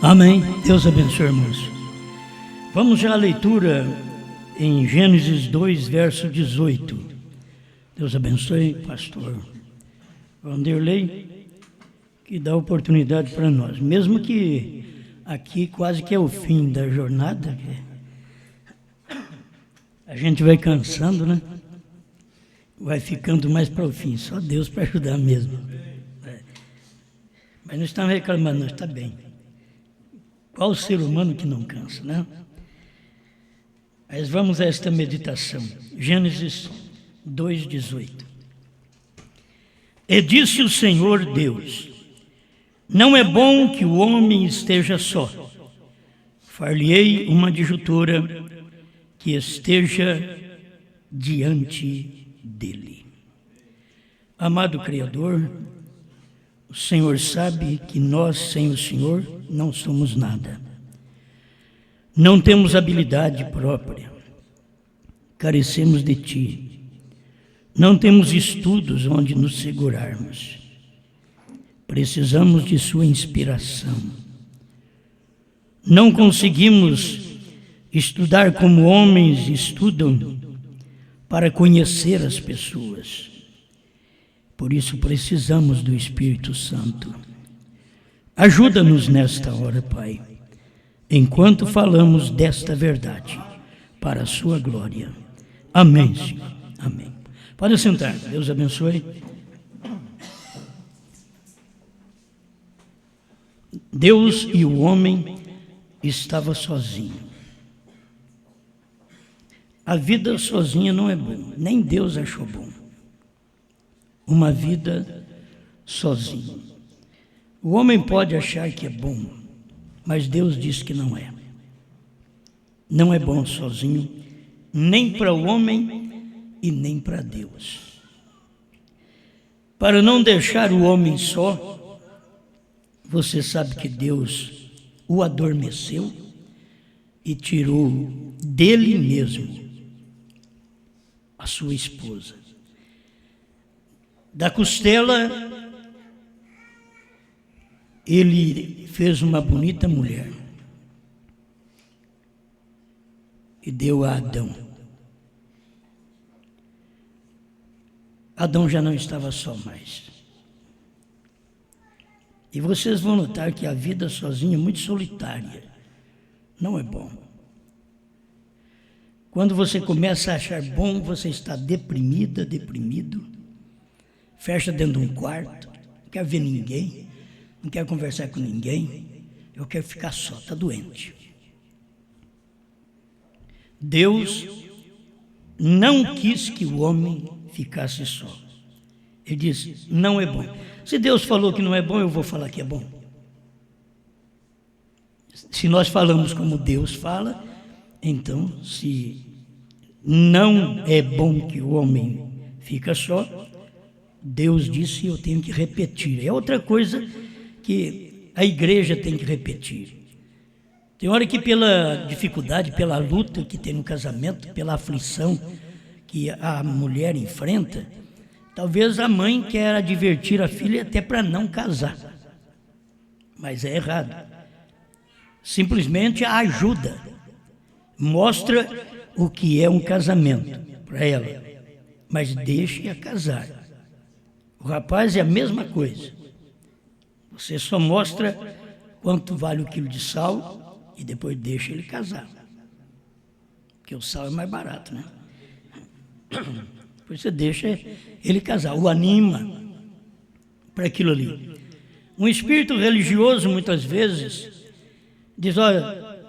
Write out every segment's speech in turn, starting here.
Amém. Deus abençoe, irmãos. Vamos já à leitura em Gênesis 2, verso 18. Deus abençoe, pastor Vanderlei, que dá oportunidade para nós. Mesmo que aqui quase que é o fim da jornada, a gente vai cansando, né? Vai ficando mais para o fim. Só Deus para ajudar mesmo. Mas não estamos reclamando, não, está bem. Qual o ser humano que não cansa, né? Mas vamos a esta meditação. Gênesis 2:18. E disse o Senhor Deus: não é bom que o homem esteja só. Far-lhe-ei uma adjutora que esteja diante dele. Amado Criador, o Senhor sabe que nós, sem o Senhor, não somos nada. Não temos habilidade própria. Carecemos de Ti. Não temos estudos onde nos segurarmos. Precisamos de Sua inspiração. Não conseguimos estudar como homens estudam para conhecer as pessoas. Por isso precisamos do Espírito Santo. Ajuda-nos nesta hora, Pai, enquanto falamos desta verdade, para a Sua glória. Amém, Senhor. Amém. Pode sentar. Deus abençoe. Deus e o homem estavam sozinhos. A vida sozinha não é bom, nem Deus achou bom. Uma vida sozinho. O homem pode achar que é bom, mas Deus diz que não é. Não é bom sozinho, nem para o homem e nem para Deus. Para não deixar o homem só, você sabe que Deus o adormeceu e tirou dele mesmo a sua esposa. Da costela, ele fez uma bonita mulher e deu a Adão. Adão já não estava só mais. E vocês vão notar que a vida sozinha é muito solitária. Não é bom. Quando você começa a achar bom, você está deprimida, deprimido. Fecha dentro de um quarto, não quer ver ninguém, não quer conversar com ninguém, eu quero ficar só, está doente. Deus não quis que o homem ficasse só. Ele disse, não é bom. Se Deus falou que não é bom, eu vou falar que é bom. Se nós falamos como Deus fala, então se não é bom que o homem fica só, Deus disse, eu tenho que repetir. É outra coisa que a igreja tem que repetir. Tem hora que pela dificuldade, pela luta que tem no casamento, pela aflição que a mulher enfrenta, talvez a mãe quer advertir a filha até para não casar. Mas é errado. Simplesmente a ajuda. Mostra o que é um casamento para ela. Mas deixe-a casar. O rapaz é a mesma coisa. Você só mostra quanto vale o quilo de sal e depois deixa ele casar. Porque o sal é mais barato, né? Depois você deixa ele casar, o anima para aquilo ali. Um espírito religioso, muitas vezes, diz, olha,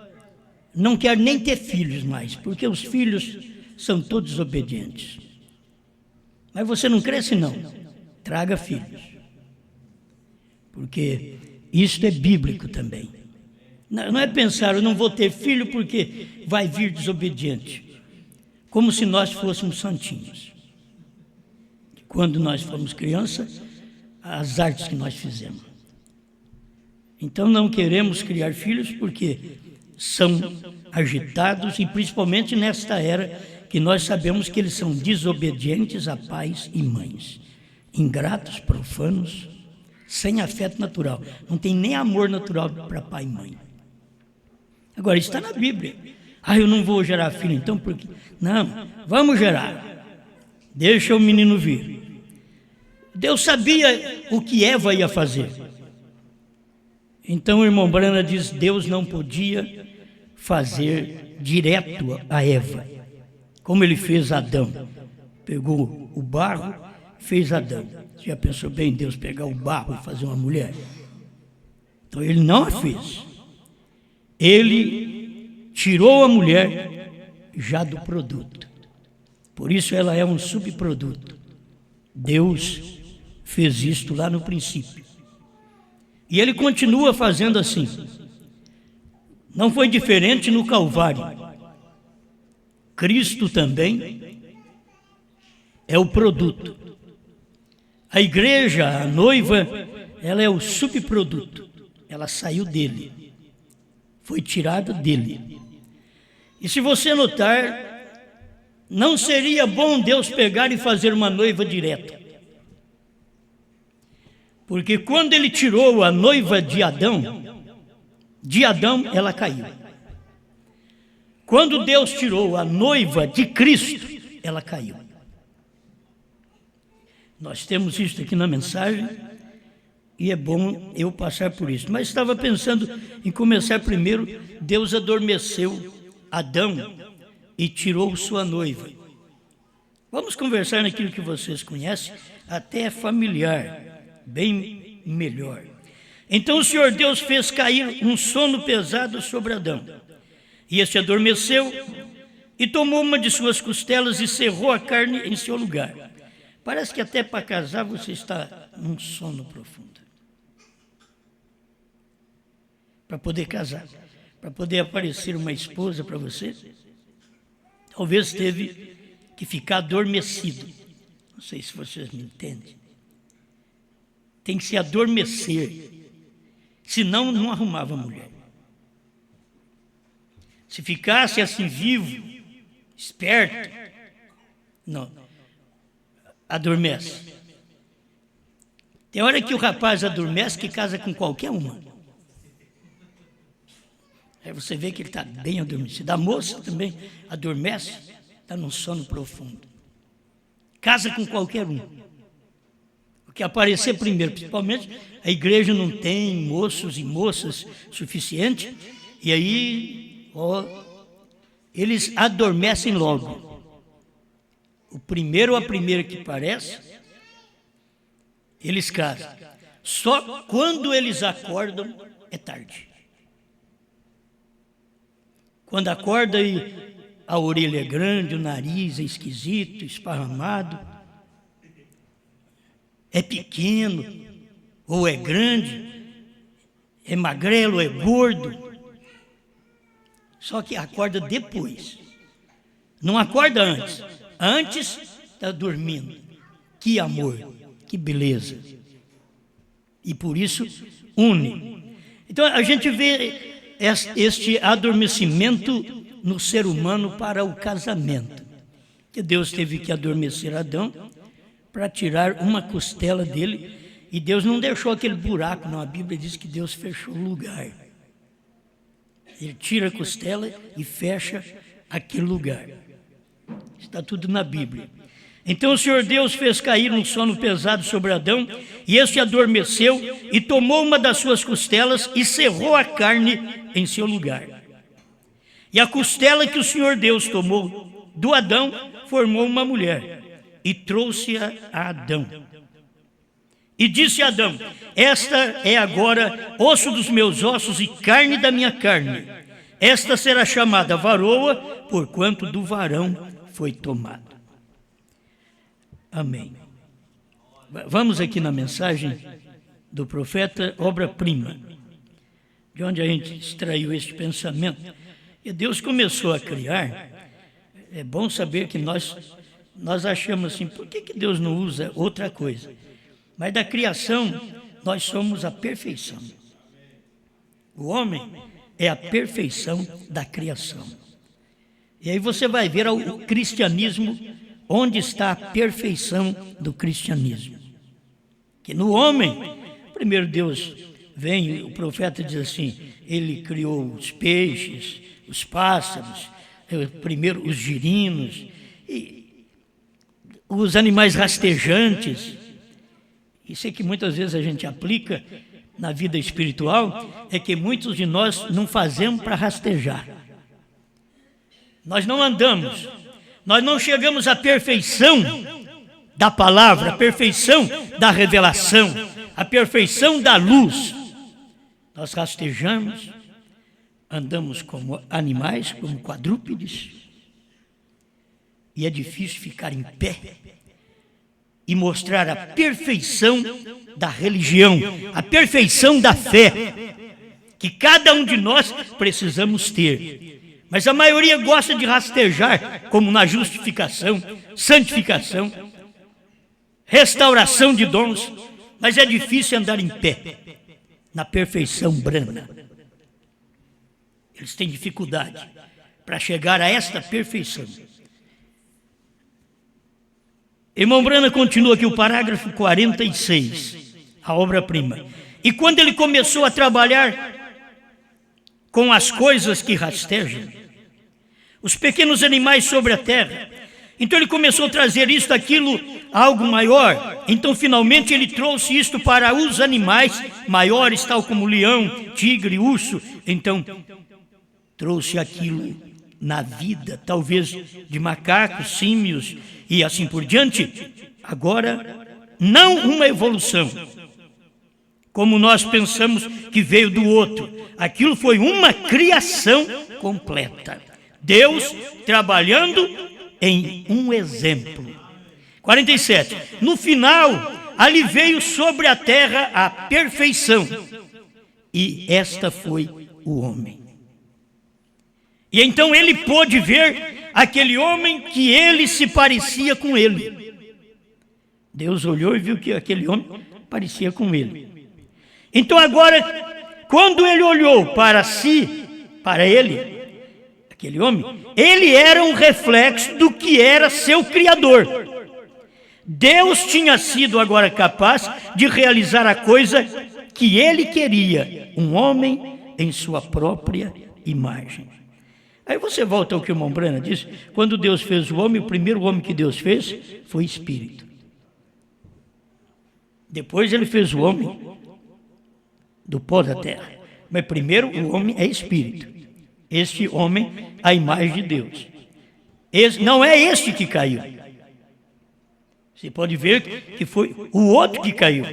não quero nem ter filhos mais, porque os filhos são todos obedientes. Mas você não cresce, não. Traga filhos, porque isso é bíblico também. Não é pensar, eu não vou ter filho porque vai vir desobediente, como se nós fôssemos santinhos. Quando nós fomos crianças, as artes que nós fizemos. Então não queremos criar filhos porque são agitados e principalmente nesta era que nós sabemos que eles são desobedientes a pais e mães. Ingratos, profanos, sem afeto natural. Não tem nem amor natural para pai e mãe. Agora, isso está na Bíblia. Eu não vou gerar filho, então por quê? Não, vamos gerar. Deixa o menino vir. Deus sabia o que Eva ia fazer. Então o irmão Brana diz, Deus não podia fazer direto a Eva, como ele fez Adão. Pegou o barro, fez Adão. Você já pensou bem Deus pegar o barro e fazer uma mulher? Então ele não a fez. Ele tirou a mulher já do produto. Por isso ela é um subproduto. Deus fez isto lá no princípio. E ele continua fazendo assim. Não foi diferente no Calvário. Cristo também é o produto. A igreja, a noiva, ela é o subproduto. Ela saiu dele. Foi tirada dele. E se você notar, não seria bom Deus pegar e fazer uma noiva direta. Porque quando ele tirou a noiva de Adão ela caiu. Quando Deus tirou a noiva de Cristo, ela caiu. Nós temos isso aqui na mensagem e é bom eu passar por isso. Mas estava pensando em começar primeiro, Deus adormeceu Adão e tirou sua noiva. Vamos conversar naquilo que vocês conhecem, até é familiar. Bem melhor. Então o Senhor Deus fez cair um sono pesado sobre Adão. E este adormeceu e tomou uma de suas costelas e cerrou a carne em seu lugar. Parece que até para casar você está num sono profundo. Para poder casar, para poder aparecer uma esposa para você, talvez teve que ficar adormecido. Não sei se vocês me entendem. Tem que se adormecer, senão não arrumava mulher. Se ficasse assim vivo, esperto, não, adormece. Tem hora que o rapaz adormece que casa com qualquer uma. Aí você vê que ele está bem adormecido. A moça também adormece, está num sono profundo. Casa com qualquer um. O que aparecer primeiro, principalmente a igreja não tem moços e moças suficiente, e aí eles adormecem logo. O primeiro ou a primeira que aparece, eles casam. Só quando eles acordam é tarde. Quando acorda e a orelha é grande, o nariz é esquisito, esparramado, é pequeno, ou é grande, é magrelo, ou é gordo. Só que acorda depois. Não acorda antes. Antes está dormindo. Que amor, que beleza. E por isso une. Então a gente vê este adormecimento no ser humano para o casamento. Que Deus teve que adormecer Adão para tirar uma costela dele, e Deus não deixou aquele buraco, não. A Bíblia diz que Deus fechou o lugar. Ele tira a costela e fecha aquele lugar. Está tudo na Bíblia. Então o Senhor Deus fez cair um sono pesado sobre Adão, e este adormeceu e tomou uma das suas costelas e cerrou a carne em seu lugar. E a costela que o Senhor Deus tomou do Adão formou uma mulher e trouxe-a a Adão. E disse a Adão: esta é agora osso dos meus ossos e carne da minha carne. Esta será chamada varoa, porquanto do varão foi tomado. Amém. Vamos aqui na mensagem do profeta, obra-prima, de onde a gente extraiu este pensamento. E Deus começou a criar. É bom saber que nós achamos assim, por que Deus não usa outra coisa? Mas da criação, nós somos a perfeição. O homem é a perfeição da criação. E aí você vai ver o cristianismo, onde está a perfeição do cristianismo. Que no homem, Primeiro Deus vem, o profeta diz assim, ele criou os peixes, os pássaros, primeiro os girinos, e os animais rastejantes. Isso é que muitas vezes a gente aplica na vida espiritual, é que muitos de nós não fazemos para rastejar. Nós não andamos, nós não chegamos à perfeição da palavra, a perfeição da revelação, a perfeição da luz. Nós rastejamos, andamos como animais, como quadrúpedes, e é difícil ficar em pé e mostrar a perfeição da religião, a perfeição da fé, que cada um de nós precisamos ter. Mas a maioria gosta de rastejar, como na justificação, santificação, restauração de dons, mas é difícil andar em pé, na perfeição brana. Eles têm dificuldade para chegar a esta perfeição. Irmão Brana continua aqui o parágrafo 46, a obra-prima. E quando ele começou a trabalhar com as coisas que rastejam, os pequenos animais sobre a terra, então ele começou a trazer isto, aquilo, algo maior. Então finalmente ele trouxe isto para os animais maiores, tal como leão, tigre, urso. Então trouxe aquilo na vida, talvez de macacos, símios e assim por diante. Agora, não uma evolução, como nós pensamos que veio do outro. Aquilo foi uma criação completa. Deus trabalhando em um exemplo. 47. No final, ali veio sobre a terra a perfeição, e esta foi o homem. E então ele pôde ver aquele homem que ele se parecia com ele. Deus olhou e viu que aquele homem parecia com ele. Então agora, quando ele olhou para si, para ele, aquele homem, ele era um reflexo do que era seu Criador. Deus tinha sido agora capaz de realizar a coisa que ele queria, um homem em sua própria imagem. Aí você volta ao que o irmão Brana disse, quando Deus fez o homem, o primeiro homem que Deus fez foi espírito. Depois ele fez o homem do pó da terra. Mas primeiro o homem é espírito. Este homem, a imagem de Deus. Não é este que caiu. Você pode ver que foi o outro que caiu,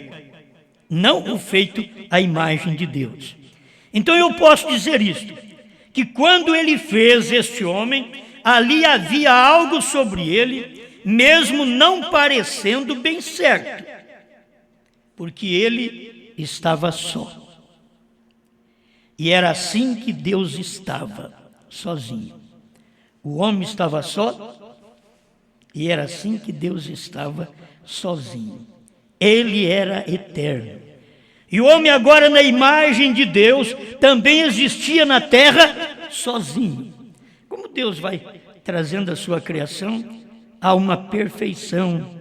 não o feito à imagem de Deus. Então eu posso dizer isto, que quando ele fez este homem, ali havia algo sobre ele, mesmo não parecendo bem certo, porque ele estava só. E era assim que Deus estava, sozinho. O homem estava só, e era assim que Deus estava sozinho. Ele era eterno. E o homem agora, na imagem de Deus, também existia na terra sozinho. Como Deus vai trazendo a sua criação a uma perfeição,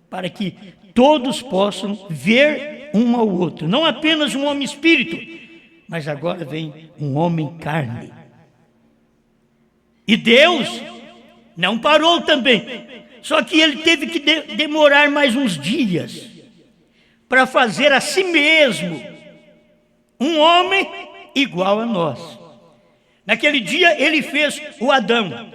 para que todos possam ver um ao outro. Não apenas um homem espírito, mas agora vem um homem carne. E Deus não parou também, só que ele teve que demorar mais uns dias para fazer a si mesmo um homem igual a nós. Naquele dia ele fez o Adão,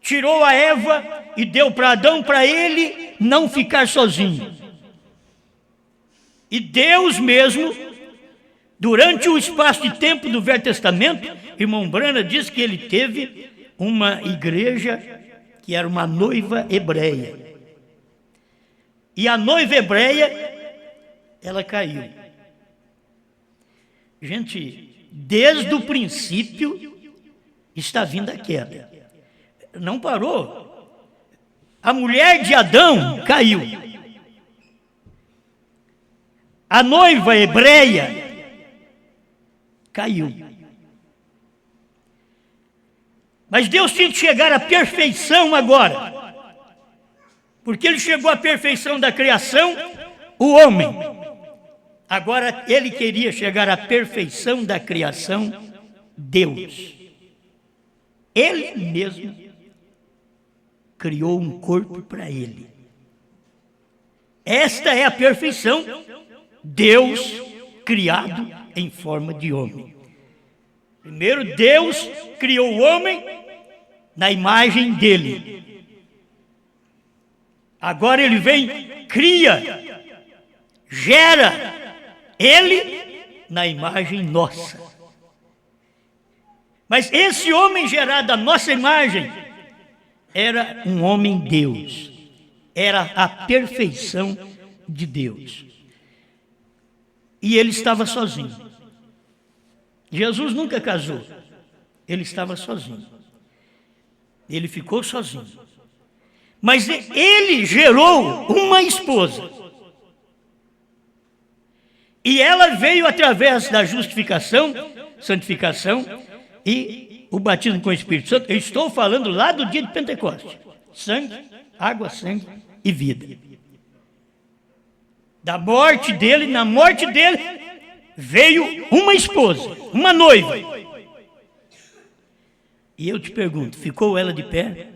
tirou a Eva e deu para Adão, para ele não ficar sozinho. E Deus mesmo, durante o espaço de tempo do Velho Testamento, irmão Brana diz que ele teve uma igreja que era uma noiva hebreia. E a noiva hebreia, ela caiu. Gente, desde o princípio está vindo a queda. Não parou. A mulher de Adão caiu. A noiva hebreia caiu. Mas Deus tinha que chegar à perfeição agora, porque ele chegou à perfeição da criação, o homem. Agora ele queria chegar à perfeição da criação, Deus. Ele mesmo criou um corpo para ele. Esta é a perfeição, Deus criado em forma de homem. Primeiro, Deus criou o homem na imagem dele. Agora ele vem, cria, gera ele na imagem nossa. Mas esse homem gerado à nossa imagem era um homem Deus. Era a perfeição de Deus. E ele estava sozinho. Jesus nunca casou. Ele estava sozinho. Ele ficou sozinho. Mas ele gerou uma esposa. E ela veio através da justificação, santificação e o batismo com o Espírito Santo. Eu estou falando lá do dia de Pentecostes. Sangue, água, sangue e vida. Da morte dele, na morte dele, veio uma esposa, uma noiva. E eu te pergunto, ficou ela de pé?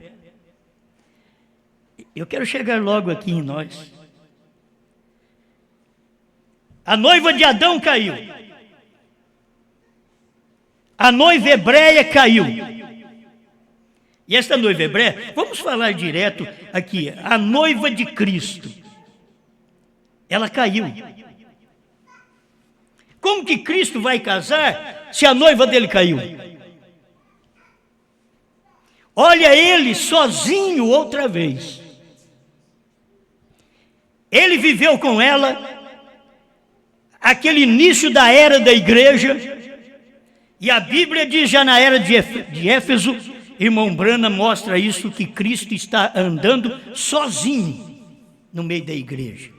Eu quero chegar logo aqui em nós. A noiva de Adão caiu. A noiva hebreia caiu. E esta noiva hebreia, vamos falar direto aqui, a noiva de Cristo. Ela caiu. Como que Cristo vai casar se a noiva dele caiu? Olha ele sozinho outra vez. Ele viveu com ela aquele início da era da igreja, e a Bíblia diz já na era de Éfeso, irmão Brana mostra isso, que Cristo está andando sozinho no meio da igreja.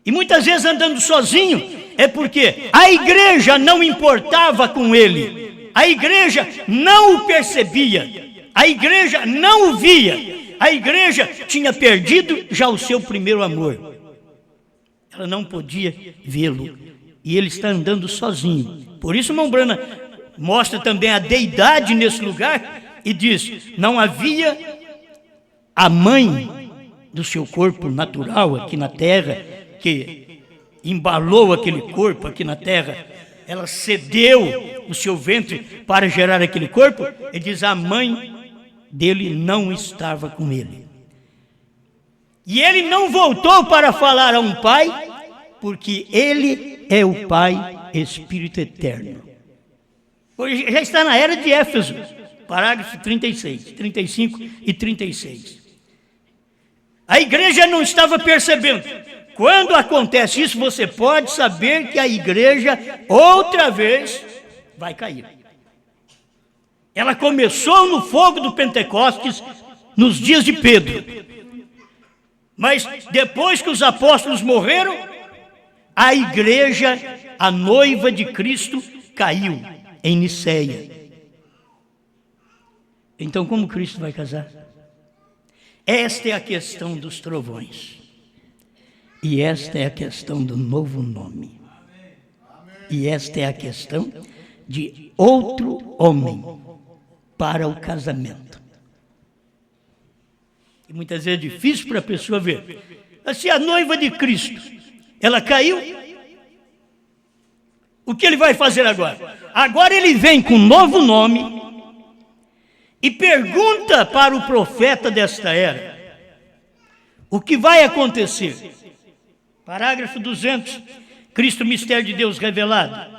E muitas vezes andando sozinho é porque a igreja não importava com ele, a igreja não o percebia, a igreja não o via, a igreja tinha perdido já o seu primeiro amor. Ela não podia vê-lo. E ele está andando sozinho. Por isso, irmão Brana mostra também a deidade nesse lugar e diz: não havia a mãe do seu corpo natural aqui na terra, que embalou aquele corpo aqui na terra. Ela cedeu o seu ventre para gerar aquele corpo. Ele diz: a mãe dele não estava com ele. E ele não voltou para falar a um pai, porque ele é o Pai Espírito Eterno. Hoje já está na era de Éfeso, parágrafo 36, 35 e 36. A igreja não estava percebendo. Quando acontece isso, você pode saber que a igreja outra vez vai cair. Ela começou no fogo do Pentecostes nos dias de Pedro. Mas depois que os apóstolos morreram, a igreja, a noiva de Cristo, caiu em Niceia. Então, como Cristo vai casar? Esta é a questão dos trovões. E esta é a questão do novo nome. E esta é a questão de outro homem para o casamento. E muitas vezes é difícil para a pessoa ver. Se a noiva de Cristo, ela caiu, o que ele vai fazer agora? Agora ele vem com um novo nome e pergunta para o profeta desta era: o que vai acontecer? Parágrafo 200, Cristo, mistério de Deus revelado.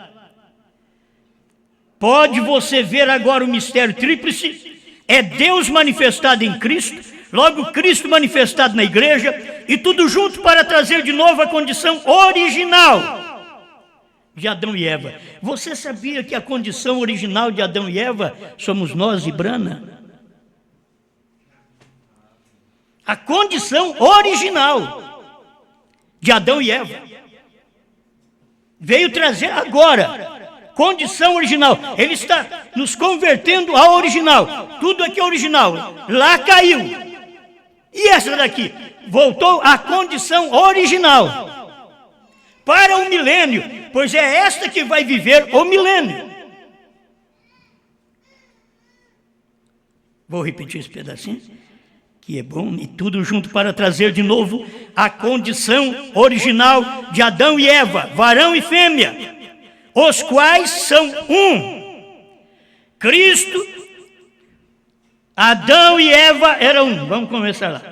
Pode você ver agora o mistério tríplice? É Deus manifestado em Cristo, logo Cristo manifestado na igreja, e tudo junto para trazer de novo a condição original de Adão e Eva. Você sabia que a condição original de Adão e Eva somos nós e Brana? A condição original de Adão e Eva veio trazer agora, condição original. Ele está nos convertendo ao original. Tudo aqui é original. Lá caiu. E essa daqui voltou à condição original. para o milênio, pois é esta que vai viver o milênio. Vou repetir esse pedacinho, que é bom, e tudo junto para trazer de novo a condição original de Adão e Eva, varão e fêmea, os quais são um. Cristo, Adão e Eva eram um. Vamos começar lá.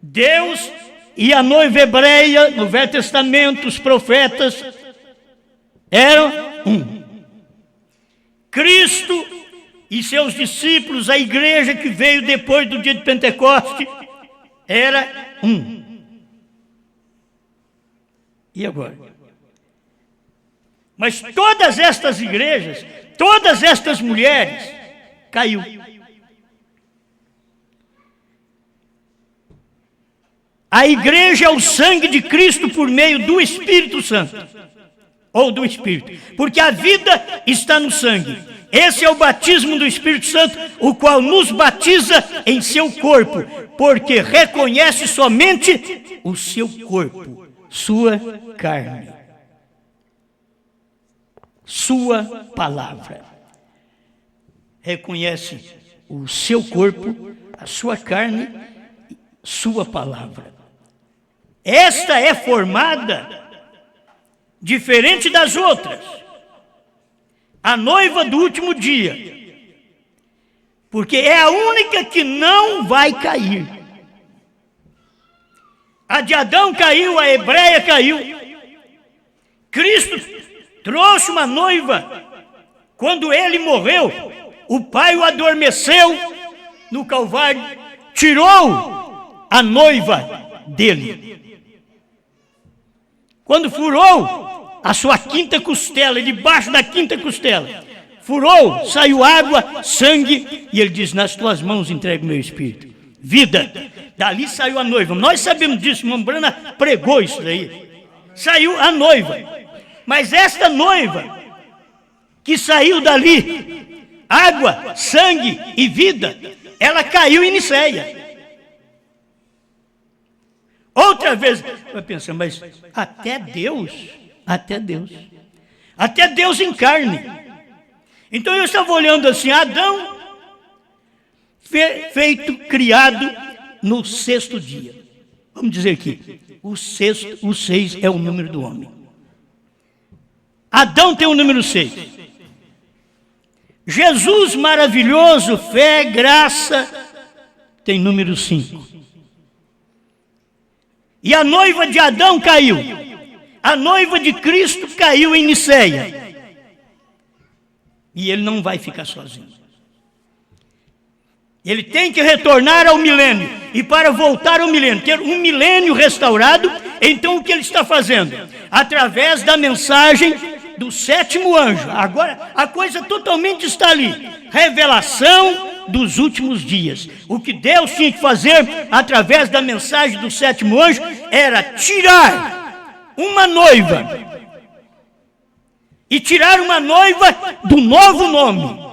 Deus e a noiva hebreia, no Velho Testamento, os profetas, eram um. Cristo e seus discípulos, a igreja que veio depois do dia de Pentecoste, era um. E agora? Mas todas estas igrejas, todas estas mulheres, caiu. A igreja é o sangue de Cristo por meio do Espírito Santo, ou do Espírito, porque a vida está no sangue. Esse é o batismo do Espírito Santo, o qual nos batiza em seu corpo, porque reconhece somente o seu corpo, sua carne, sua palavra. Reconhece o seu corpo, a sua carne, sua palavra. Esta é formada diferente das outras, a noiva do último dia, porque é a única que não vai cair. A de Adão caiu, a hebreia caiu. Cristo trouxe uma noiva. Quando ele morreu, o Pai o adormeceu no Calvário, tirou a noiva dele. Quando furou a sua quinta costela, debaixo da quinta costela, furou, saiu água, sangue, e ele diz: nas tuas mãos entrego o meu espírito. Vida. Dali saiu a noiva. Nós sabemos disso, irmã Brana pregou isso daí. Saiu a noiva. Mas esta noiva que saiu dali, água, sangue e vida, ela caiu em Niceia. Outra vez, vai pensar, mas até Deus em carne. Então eu estava olhando assim, Adão feito, criado no sexto dia. Vamos dizer aqui, o 6 é o número do homem. Adão tem o número 6. Jesus maravilhoso, fé, graça, tem número 5. E a noiva de Adão caiu. A noiva de Cristo caiu em Niceia. E ele não vai ficar sozinho. Ele tem que retornar ao milênio. E para voltar ao milênio, ter um milênio restaurado, então o que ele está fazendo? Através da mensagem do sétimo anjo. Agora a coisa totalmente está ali. Revelação dos últimos dias. O que Deus tinha que fazer através da mensagem do sétimo anjo era tirar uma noiva. E tirar uma noiva do novo nome.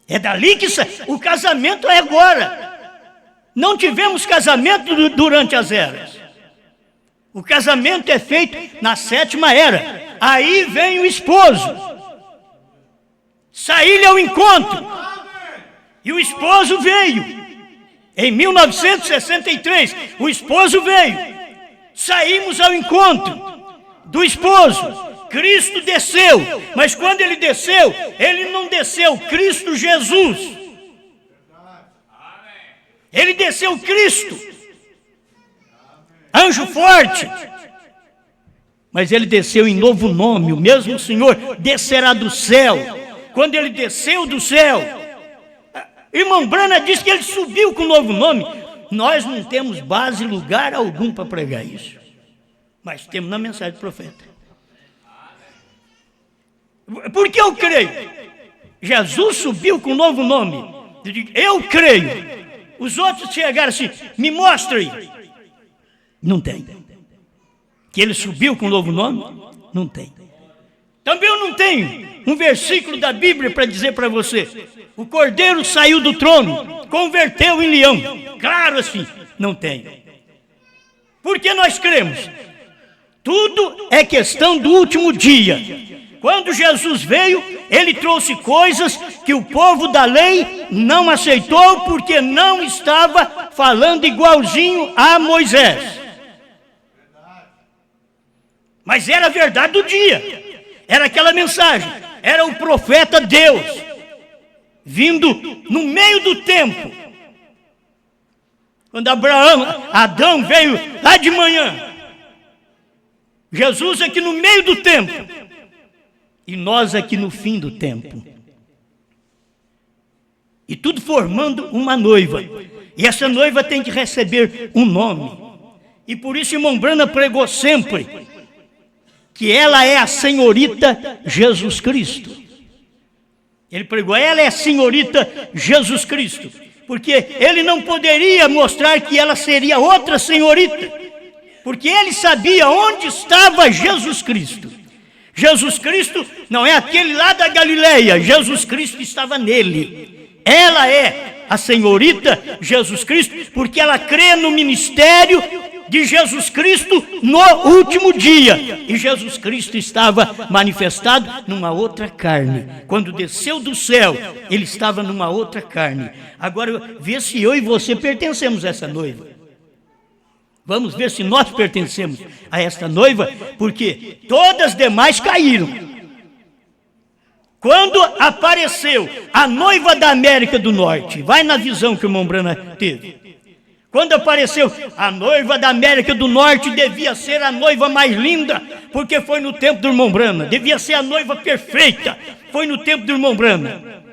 É dali que o casamento é agora. Não tivemos casamento durante as eras. O casamento é feito na sétima era. Aí vem o esposo. Saí-lhe ao encontro. E o esposo veio. Em 1963, o esposo veio. Saímos ao encontro do esposo. Cristo desceu. Mas quando ele desceu, ele não desceu Cristo Jesus. Ele desceu Cristo. Anjo forte. Mas ele desceu em novo nome. O mesmo Senhor descerá do céu. Quando ele desceu do céu, irmão Brana diz que ele subiu com um novo nome. Nós não temos base, lugar algum para pregar isso. Mas temos na mensagem do profeta. Porque eu creio. Jesus subiu com um novo nome. Eu creio. Os outros chegaram assim, me mostra aí. Não tem. Que ele subiu com um novo nome? Não tem. Também eu não tenho um versículo da Bíblia para dizer para você. O cordeiro saiu do trono, converteu em leão. Claro assim, não tem. Porque nós cremos. Tudo é questão do último dia. Quando Jesus veio, ele trouxe coisas que o povo da lei não aceitou, porque não estava falando igualzinho a Moisés. Mas era a verdade do dia. Era aquela mensagem. Era o profeta Deus vindo no meio do tempo. Quando Adão veio lá de manhã, Jesus aqui no meio do tempo e nós aqui no fim do tempo. E tudo formando uma noiva. E essa noiva tem que receber um nome. E por isso irmão Brana pregou sempre que ela é a senhorita Jesus Cristo. Ele pregou, ela é a senhorita Jesus Cristo. Porque ele não poderia mostrar que ela seria outra senhorita. Porque ele sabia onde estava Jesus Cristo. Jesus Cristo não é aquele lá da Galileia. Jesus Cristo estava nele. Ela é a senhorita Jesus Cristo, porque ela crê no ministério de Jesus Cristo no último dia. E Jesus Cristo estava manifestado numa outra carne. Quando desceu do céu, ele estava numa outra carne. Agora, vê se eu e você pertencemos a essa noiva. Vamos ver se nós pertencemos a esta noiva, porque todas as demais caíram. Quando apareceu a noiva da América do Norte, vai na visão que o irmão Brana teve. Quando apareceu a noiva da América do Norte, devia ser a noiva mais linda, porque foi no tempo do irmão Brana. Devia ser a noiva perfeita, foi no tempo do irmão Brana.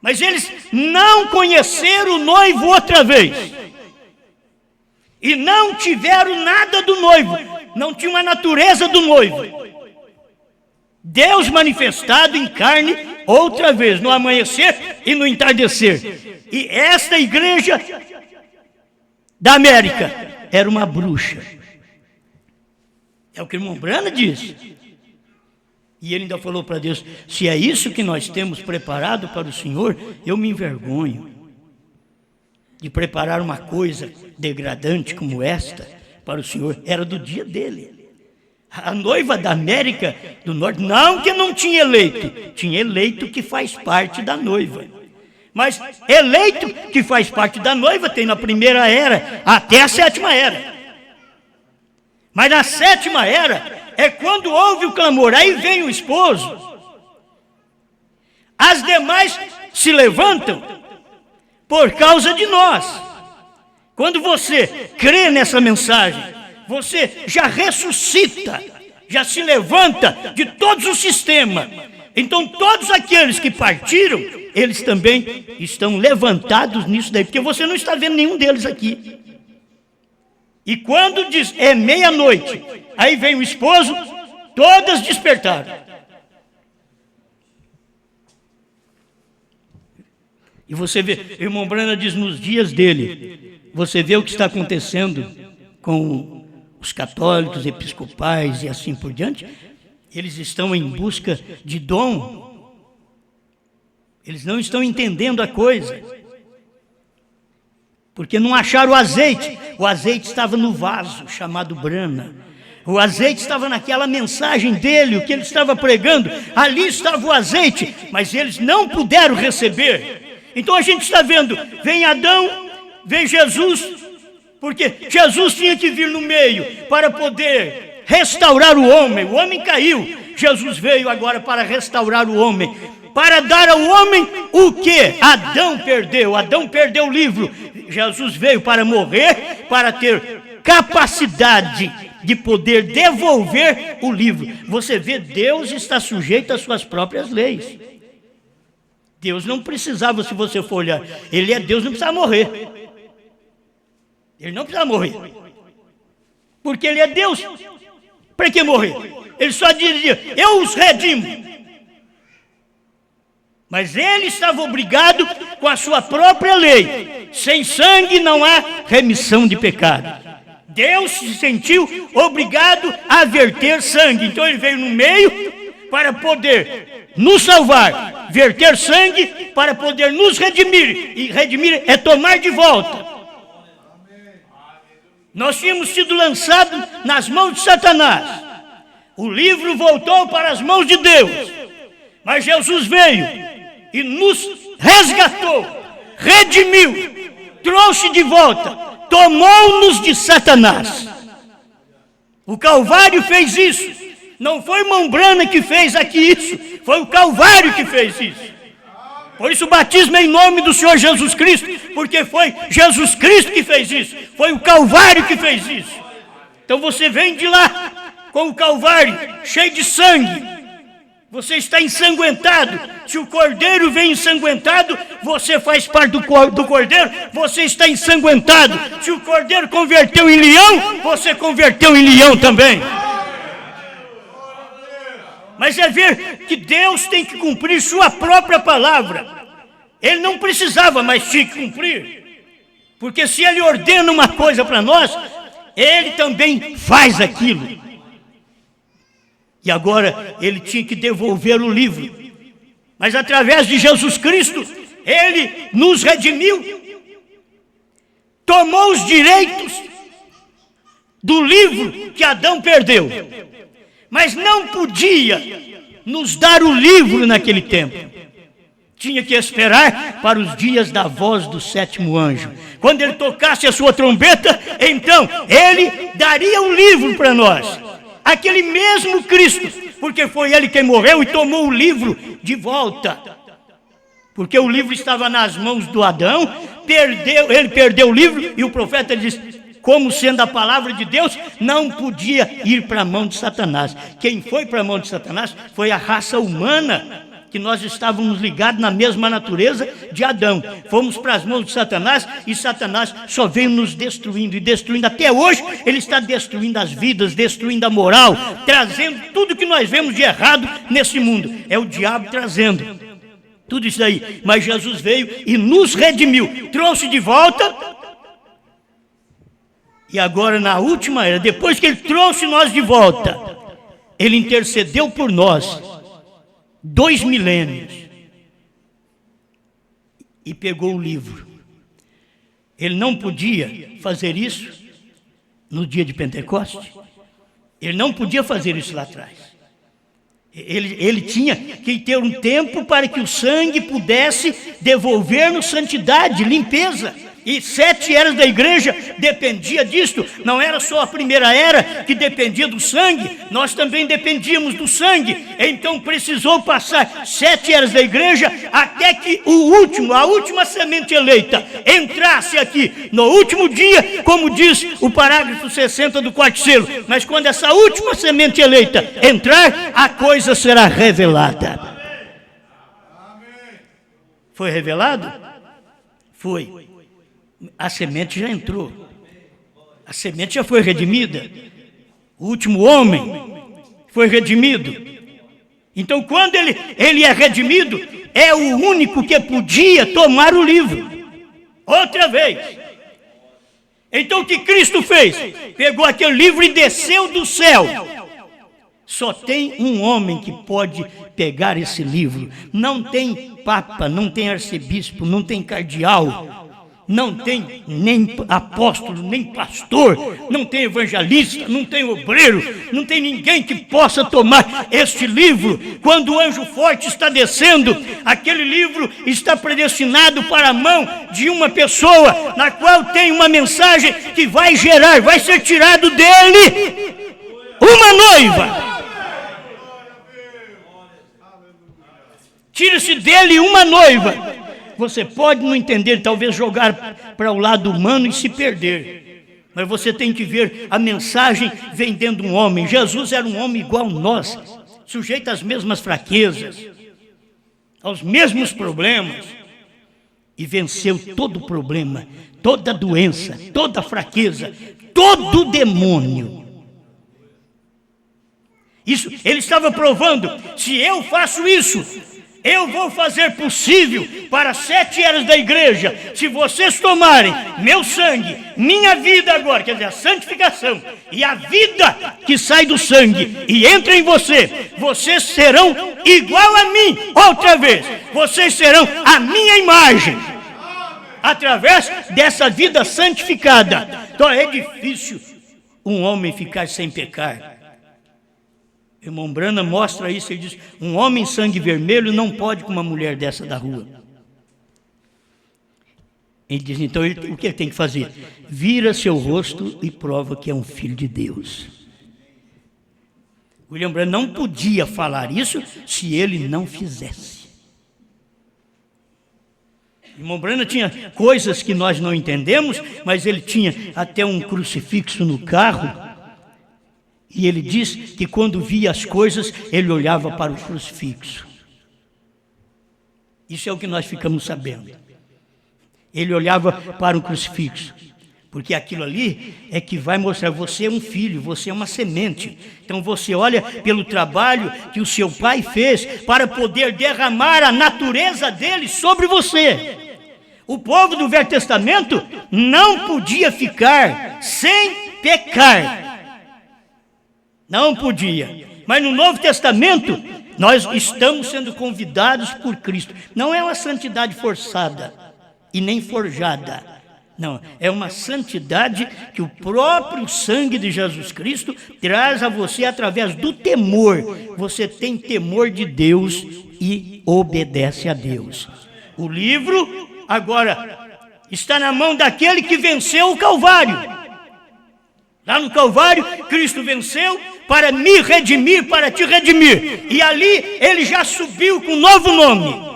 Mas eles não conheceram o noivo outra vez. E não tiveram nada do noivo, não tinham a natureza do noivo. Deus manifestado em carne outra vez, no amanhecer e no entardecer. E esta igreja da América era uma bruxa. É o que o irmão Brana disse. E ele ainda falou para Deus, se é isso que nós temos preparado para o Senhor, eu me envergonho de preparar uma coisa degradante como esta para o Senhor. Era do dia dele. A noiva da América do Norte, não que não tinha eleito, tinha eleito que faz parte da noiva. Mas eleito que faz parte da noiva tem na primeira era até a sétima era. Mas na sétima era é quando houve o clamor, aí vem o esposo. As demais se levantam por causa de nós. Quando você crê nessa mensagem, você já ressuscita, já se levanta de todos os sistemas. Então todos aqueles que partiram, eles também estão levantados nisso daí, porque você não está vendo nenhum deles aqui. E quando diz é meia-noite, aí vem o esposo, todas despertaram. E você vê, irmão Brana diz nos dias dele, você vê o que está acontecendo com os católicos, episcopais e assim por diante. Eles estão em busca de dom. Eles não estão entendendo a coisa. Porque não acharam o azeite. O azeite estava no vaso chamado Brana. O azeite estava naquela mensagem dele, o que ele estava pregando. Ali estava o azeite, mas eles não puderam receber. Então a gente está vendo, vem Adão, vem Jesus, porque Jesus tinha que vir no meio para poder restaurar o homem caiu, Jesus veio agora para restaurar o homem, para dar ao homem o que Adão perdeu o livro, Jesus veio para morrer, para ter capacidade de poder devolver o livro. Você vê, Deus está sujeito às suas próprias leis. Deus não precisava, se você for olhar, ele é Deus, não precisava morrer. Ele não precisava morrer. Porque ele é Deus. Para que morrer? Ele só dizia, eu os redimo. Mas ele estava obrigado com a sua própria lei. Sem sangue não há remissão de pecado. Deus se sentiu obrigado a verter sangue. Então ele veio no meio para poder nos salvar, verter sangue para poder nos redimir. E redimir é tomar de volta. Nós tínhamos sido lançados nas mãos de Satanás. O livro voltou para as mãos de Deus. Mas Jesus veio e nos resgatou, redimiu, trouxe de volta, tomou-nos de Satanás. O Calvário fez isso. Não foi Mombrana que fez aqui isso, foi o Calvário que fez isso. Por isso o batismo é em nome do Senhor Jesus Cristo, porque foi Jesus Cristo que fez isso, foi o Calvário que fez isso. Então você vem de lá com o Calvário cheio de sangue, você está ensanguentado. Se o Cordeiro vem ensanguentado, você faz parte do Cordeiro, você está ensanguentado. Se o Cordeiro converteu em leão, você converteu em leão também. Mas é ver que Deus tem que cumprir sua própria palavra. Ele não precisava, mas tinha que cumprir. Porque se Ele ordena uma coisa para nós, Ele também faz aquilo. E agora Ele tinha que devolver o livro. Mas através de Jesus Cristo, Ele nos redimiu, tomou os direitos do livro que Adão perdeu. Mas não podia nos dar o livro naquele tempo. Tinha que esperar para os dias da voz do sétimo anjo. Quando ele tocasse a sua trombeta, então ele daria o livro para nós. Aquele mesmo Cristo, porque foi ele quem morreu e tomou o livro de volta. Porque o livro estava nas mãos do Adão, ele perdeu o livro e o profeta disse: como sendo a palavra de Deus, não podia ir para a mão de Satanás. Quem foi para a mão de Satanás foi a raça humana, que nós estávamos ligados na mesma natureza de Adão. Fomos para as mãos de Satanás e Satanás só veio nos destruindo e destruindo. Até hoje ele está destruindo as vidas, destruindo a moral, trazendo tudo que nós vemos de errado nesse mundo. É o diabo trazendo tudo isso aí. Mas Jesus veio e nos redimiu, trouxe de volta. E agora na última era, depois que Ele trouxe nós de volta, Ele intercedeu por nós 2 milênios e pegou o livro. Ele não podia fazer isso no dia de Pentecostes. Ele não podia fazer isso lá atrás. Ele tinha que ter um tempo para que o sangue pudesse devolver-nos santidade, limpeza. E 7 eras da igreja dependia disto. Não era só a primeira era que dependia do sangue, nós também dependíamos do sangue. Então precisou passar 7 eras da igreja até que a última semente eleita entrasse aqui no último dia, como diz o parágrafo 60 do 4º selo. Mas quando essa última semente eleita entrar, a coisa será revelada. Foi revelado? Foi. A semente já entrou, a semente já foi redimida, o último homem foi redimido. Então quando ele é redimido, é o único que podia tomar o livro outra vez. Então o que Cristo fez? Pegou aquele livro e desceu do céu. Só tem um homem que pode pegar esse livro. Não tem papa, não tem arcebispo, não tem cardeal, não tem nem apóstolo, nem pastor, não tem evangelista, não tem obreiro, não tem ninguém que possa tomar este livro. Quando o anjo forte está descendo, aquele livro está predestinado para a mão de uma pessoa, na qual tem uma mensagem que vai ser tirado dele uma noiva. Tira-se dele uma noiva. Você pode não entender, talvez jogar para o lado humano e se perder. Mas você tem que ver a mensagem vem dentro de um homem. Jesus era um homem igual a nós, sujeito às mesmas fraquezas, aos mesmos problemas. E venceu todo o problema, toda doença, toda fraqueza, todo demônio. Isso, ele estava provando, se eu faço isso, eu vou fazer possível para 7 eras da igreja. Se vocês tomarem meu sangue, minha vida agora, quer dizer, a santificação e a vida que sai do sangue e entra em você, vocês serão igual a mim outra vez. Vocês serão a minha imagem. através dessa vida santificada. Então é difícil um homem ficar sem pecar. Irmão Branham mostra isso, ele diz, um homem sangue vermelho não pode com uma mulher dessa da rua. Ele diz, então, o que ele tem que fazer? Vira seu rosto e prova que é um filho de Deus. William Branham não podia falar isso se ele não fizesse. Irmão Branham tinha coisas que nós não entendemos, mas ele tinha até um crucifixo no carro. E ele diz que quando via as coisas, ele olhava para o crucifixo. Isso é o que nós ficamos sabendo. Ele olhava para o crucifixo, porque aquilo ali é que vai mostrar, você é um filho, você é uma semente. Então você olha pelo trabalho que o seu pai fez para poder derramar a natureza dele sobre você. O povo do Velho Testamento não podia ficar sem pecar. Não podia. Mas no Novo Testamento, nós estamos sendo convidados por Cristo. Não é uma santidade forçada e nem forjada. Não, é uma santidade que o próprio sangue de Jesus Cristo traz a você através do temor. Você tem temor de Deus e obedece a Deus. O livro, agora, está na mão daquele que venceu o Calvário. Lá no Calvário, Cristo venceu para me redimir, para te redimir. E ali ele já subiu com um novo nome.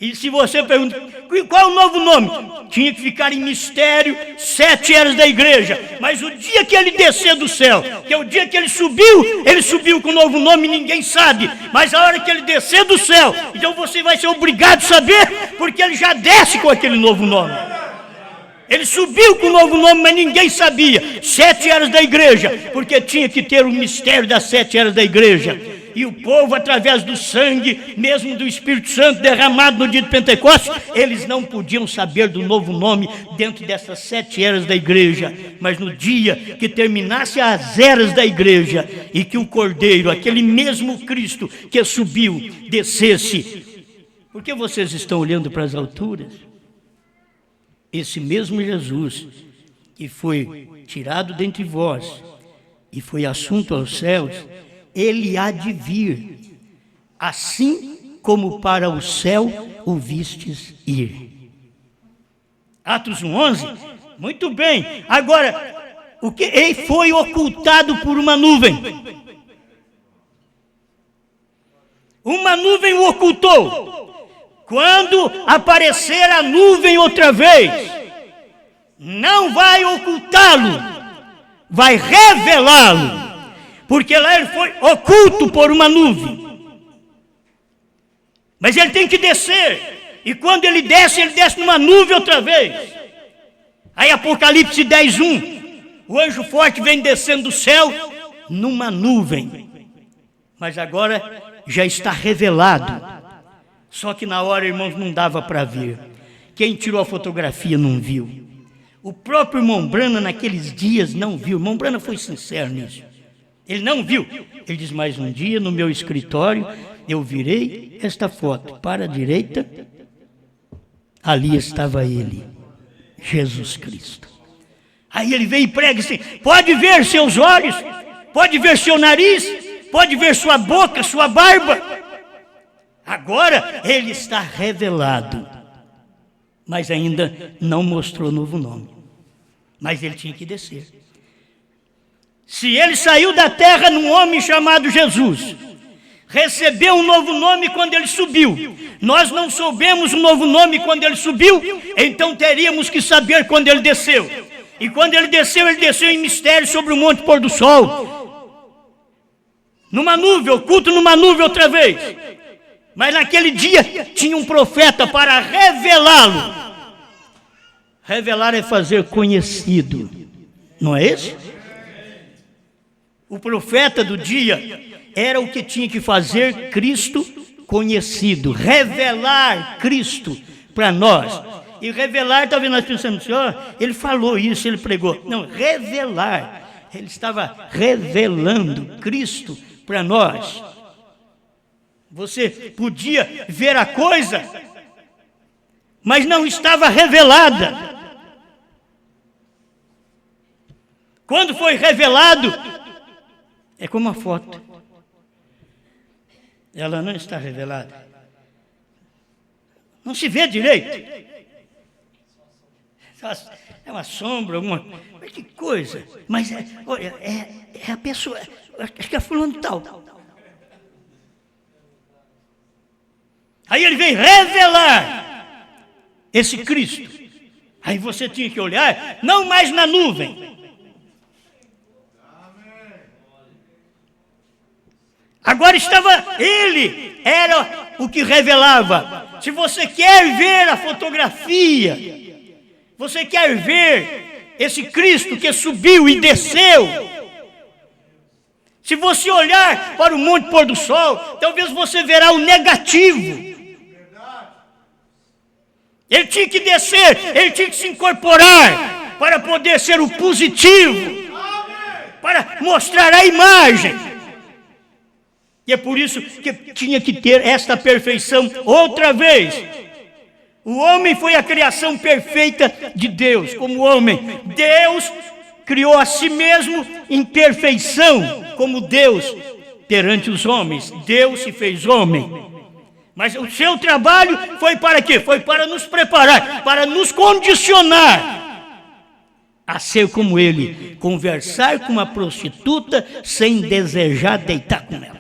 E se você pergunta, qual é o novo nome? Tinha que ficar em mistério 7 eras da igreja. Mas o dia que ele descer do céu, que é o dia que ele subiu com um novo nome, ninguém sabe. Mas a hora que ele descer do céu, então você vai ser obrigado a saber, porque ele já desce com aquele novo nome. Ele subiu com um novo nome, mas ninguém sabia. 7 eras da igreja, porque tinha que ter o mistério das 7 eras da igreja. E o povo, através do sangue, mesmo do Espírito Santo derramado no dia de Pentecostes, eles não podiam saber do novo nome dentro dessas 7 eras da igreja. Mas no dia que terminasse as eras da igreja e que o Cordeiro, aquele mesmo Cristo que subiu, descesse. Por que vocês estão olhando para as alturas? Esse mesmo Jesus que foi tirado dentre vós e foi assunto aos céus, ele há de vir, assim como para o céu o vistes ir. Atos 1:11, muito bem. Agora, o que ele foi ocultado por uma nuvem. Uma nuvem o ocultou. Quando aparecer a nuvem outra vez, não vai ocultá-lo, vai revelá-lo, porque lá ele foi oculto por uma nuvem. Mas ele tem que descer, e quando ele desce numa nuvem outra vez. Aí Apocalipse 10:1, o anjo forte vem descendo do céu numa nuvem, mas agora já está revelado. Só que na hora, irmãos, não dava para ver. Quem tirou a fotografia não viu. O próprio irmão Branham naqueles dias não viu. O irmão Branham foi sincero nisso. Ele não viu. Ele diz, mas um dia no meu escritório eu virei esta foto para a direita. Ali estava ele, Jesus Cristo. Aí ele vem e prega assim, pode ver seus olhos, pode ver seu nariz, pode ver sua boca, sua barba. Agora ele está revelado, mas ainda não mostrou novo nome. Mas ele tinha que descer. Se ele saiu da terra num homem chamado Jesus, recebeu um novo nome quando ele subiu, nós não soubemos o novo nome quando ele subiu, então teríamos que saber quando ele desceu. E quando ele desceu em mistério sobre o monte pôr do sol, numa nuvem, oculto numa nuvem outra vez. Mas naquele dia tinha um profeta para revelá-lo. Revelar é fazer conhecido, não é isso? O profeta do dia era o que tinha que fazer Cristo conhecido, revelar Cristo para nós. E revelar, talvez nós pensamos assim, ele falou isso, ele pregou. Não, revelar. Ele estava revelando Cristo para nós. Você podia ver a coisa, mas não estava revelada. Quando foi revelado, é como a foto. Ela não está revelada. Não se vê direito. É uma sombra, mas que coisa. Mas olha, é a pessoa, acho que é fulano tal. Aí ele vem revelar esse Cristo. Aí você tinha que olhar, não mais na nuvem. Agora estava ele, era o que revelava. Se você quer ver a fotografia, você quer ver esse Cristo que subiu e desceu, se você olhar para o Monte Pôr do Sol, talvez você verá o negativo. Ele tinha que descer, ele tinha que se incorporar para poder ser o positivo, para mostrar a imagem. E é por isso que tinha que ter esta perfeição outra vez. O homem foi a criação perfeita de Deus, como homem. Deus criou a si mesmo em perfeição, como Deus perante os homens. Deus se fez homem. Mas o seu trabalho foi para quê? Foi para nos preparar, para nos condicionar a ser como ele, conversar com uma prostituta sem desejar deitar com ela.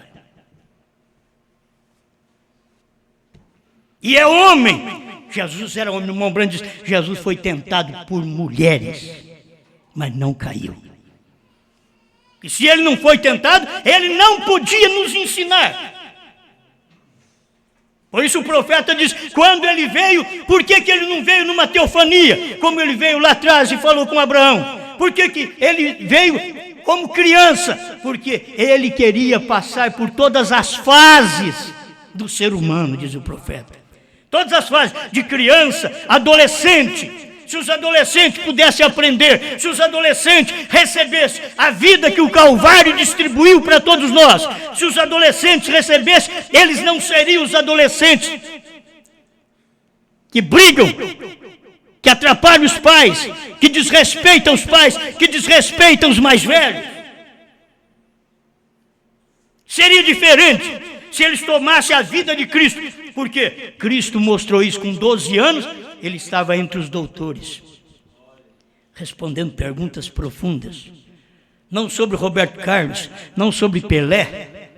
E é homem. Jesus era homem. O irmão Branco diz: Jesus foi tentado por mulheres, mas não caiu. E se ele não foi tentado, ele não podia nos ensinar. Por isso o profeta diz: quando ele veio, por que ele não veio numa teofania, como ele veio lá atrás e falou com Abraão? Por que ele veio como criança? Porque ele queria passar por todas as fases do ser humano, diz o profeta. Todas as fases, de criança, adolescente. Se os adolescentes pudessem aprender, se os adolescentes recebessem a vida que o Calvário distribuiu para todos nós, se os adolescentes recebessem, eles não seriam os adolescentes que brigam, que atrapalham os pais, que desrespeitam os pais, que desrespeitam os mais velhos. Seria diferente se eles tomassem a vida de Cristo, porque Cristo mostrou isso com 12 anos, ele estava entre os doutores, respondendo perguntas profundas, não sobre Roberto Carlos, não sobre Pelé,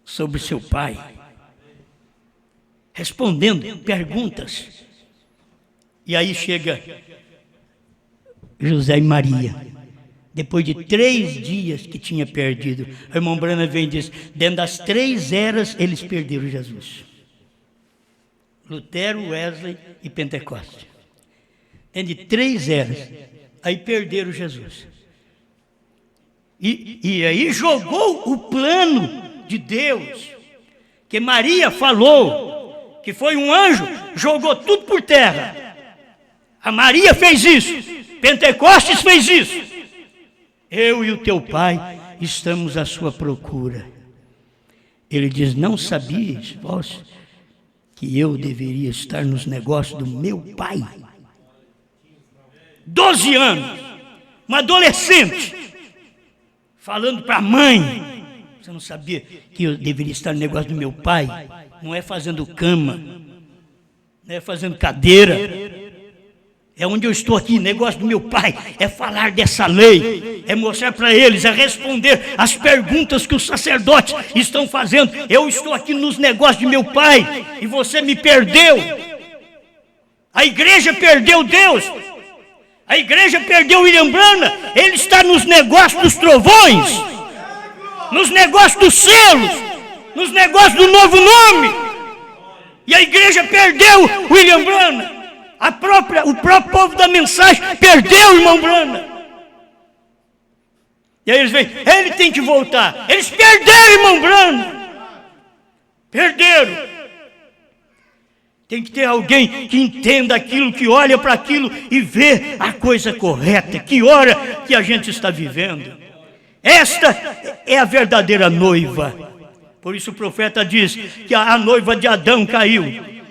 sobre seu pai, respondendo perguntas. E aí chega José e Maria. Depois de 3 dias que tinha perdido, a irmã Brana vem e diz: dentro das 3 eras eles perderam Jesus. Lutero, Wesley e Pentecostes. Dentro de 3 eras, aí perderam Jesus. E aí jogou o plano de Deus, que Maria falou, que foi um anjo, jogou tudo por terra. A Maria fez isso, Pentecostes fez isso. Eu e o teu pai estamos à sua procura. Ele diz: não sabias vós que eu deveria estar nos negócios do meu pai? 12 anos, uma adolescente, falando para a mãe: você não sabia que eu deveria estar no negócio do meu pai? Não é fazendo cama, não é fazendo cadeira. É onde eu estou aqui, negócio do meu pai, é falar dessa lei, é mostrar para eles, é responder as perguntas que os sacerdotes estão fazendo. Eu estou aqui nos negócios de meu pai e você me perdeu. A igreja perdeu Deus, a igreja perdeu William Branham. Ele está nos negócios dos trovões, nos negócios dos selos, nos negócios do novo nome. E a igreja perdeu William Branham. O próprio povo da mensagem perdeu o irmão Branham. E aí eles vêm: ele tem que voltar. Eles perderam o irmão Branham. Perderam. Tem que ter alguém que entenda aquilo, que olha para aquilo e vê a coisa correta. Que hora que a gente está vivendo. Esta é a verdadeira noiva. Por isso o profeta diz que a noiva de Adão caiu.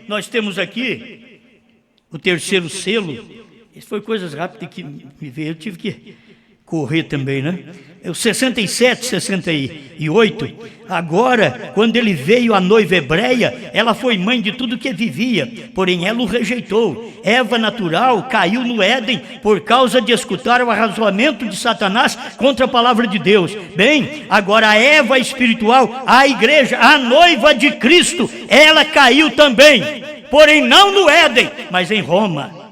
Nós temos aqui o terceiro selo. Isso foi coisas rápidas que me veio, eu tive que correr também, né? O 67, 68, agora, quando ele veio a noiva hebreia, ela foi mãe de tudo que vivia, porém ela o rejeitou. Eva natural caiu no Éden por causa de escutar o arrazoamento de Satanás contra a palavra de Deus. Bem, agora a Eva espiritual, a igreja, a noiva de Cristo, ela caiu também, porém não no Éden, mas em Roma.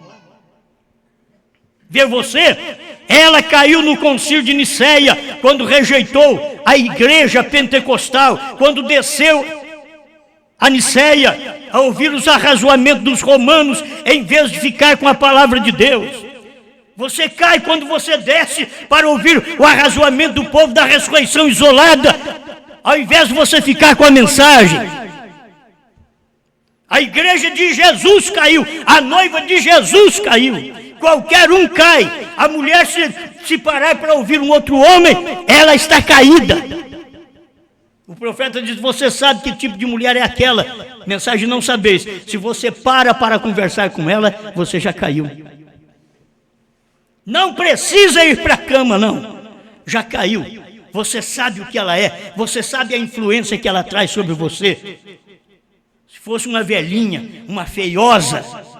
Vê você? Ela caiu no concílio de Niceia, quando rejeitou a igreja pentecostal, quando desceu a Niceia a ouvir os arrazoamentos dos romanos, em vez de ficar com a palavra de Deus. Você cai quando você desce para ouvir o arrazoamento do povo da ressurreição isolada, ao invés de você ficar com a mensagem. A igreja de Jesus caiu, a noiva de Jesus caiu. Qualquer um cai. A mulher se parar para ouvir um outro homem, ela está caída. O profeta diz, você sabe que tipo de mulher é aquela? Mensagem não sabeis. Se você para conversar com ela, você já caiu. Não precisa ir para a cama, não. Já caiu. Você sabe o que ela é. Você sabe a influência que ela traz sobre você. Se fosse uma velhinha, uma feiosa,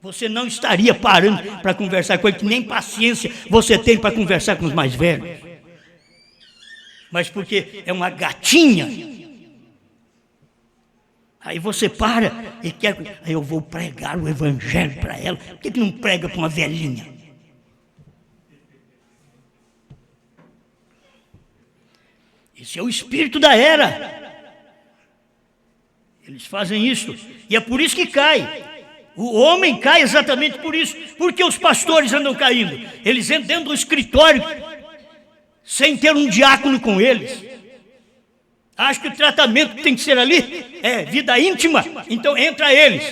você não estaria parando para conversar com ele, que nem paciência você tem para conversar com os mais velhos. Mas porque é uma gatinha, aí você para e quer, aí eu vou pregar o evangelho para ela. Por que não prega para uma velhinha? Esse é o espírito da era. Eles fazem isso, e é por isso que cai. O homem cai exatamente por isso. Porque os pastores andam caindo? Eles entram dentro do escritório sem ter um diácono com eles. Acho que o tratamento tem que ser ali é vida íntima. Então entra eles,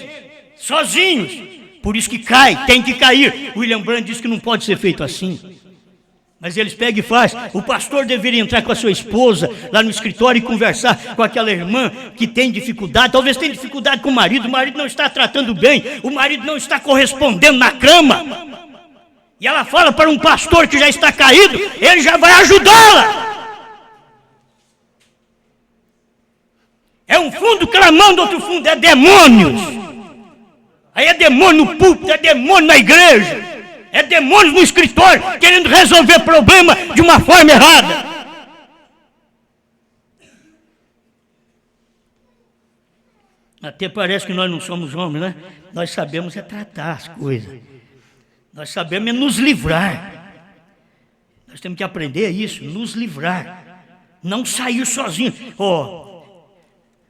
sozinhos. Por isso que cai, tem que cair. William Brandt diz que não pode ser feito assim. Mas eles pegam e fazem. O pastor deveria entrar com a sua esposa lá no escritório e conversar com aquela irmã que tem dificuldade. Talvez tenha dificuldade com o marido não está tratando bem, o marido não está correspondendo na cama. E ela fala para um pastor que já está caído, ele já vai ajudá-la. É um fundo clamando, outro fundo é demônios. Aí é demônio no púlpito, é demônio na igreja. É demônios no escritório, querendo resolver problema de uma forma errada. Até parece que nós não somos homens, né? Nós sabemos é tratar as coisas. Nós sabemos é nos livrar. Nós temos que aprender isso, nos livrar. Não sair sozinho.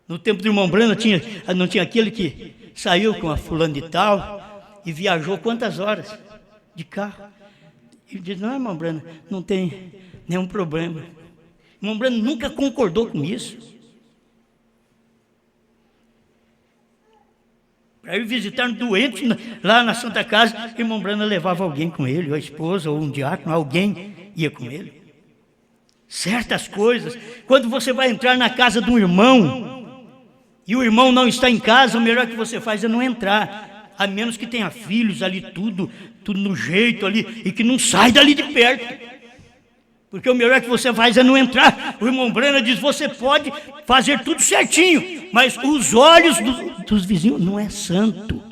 No tempo do irmão Brana, não tinha aquele que saiu com a fulana de tal e viajou quantas horas? De carro. E diz, não, irmão Brana, não tem nenhum problema. Irmão Brana nunca concordou com isso. Para ir visitar um doente lá na Santa Casa, irmão Brana levava alguém com ele, ou a esposa, ou um diácono, alguém ia com ele. Certas coisas, quando você vai entrar na casa de um irmão, e o irmão não está em casa, o melhor que você faz é não entrar. A menos que tenha filhos ali, tudo no jeito ali, e que não sai dali de perto. Porque o melhor que você faz é não entrar. O irmão Brana diz, você pode fazer tudo certinho, mas os olhos dos vizinhos não é santo.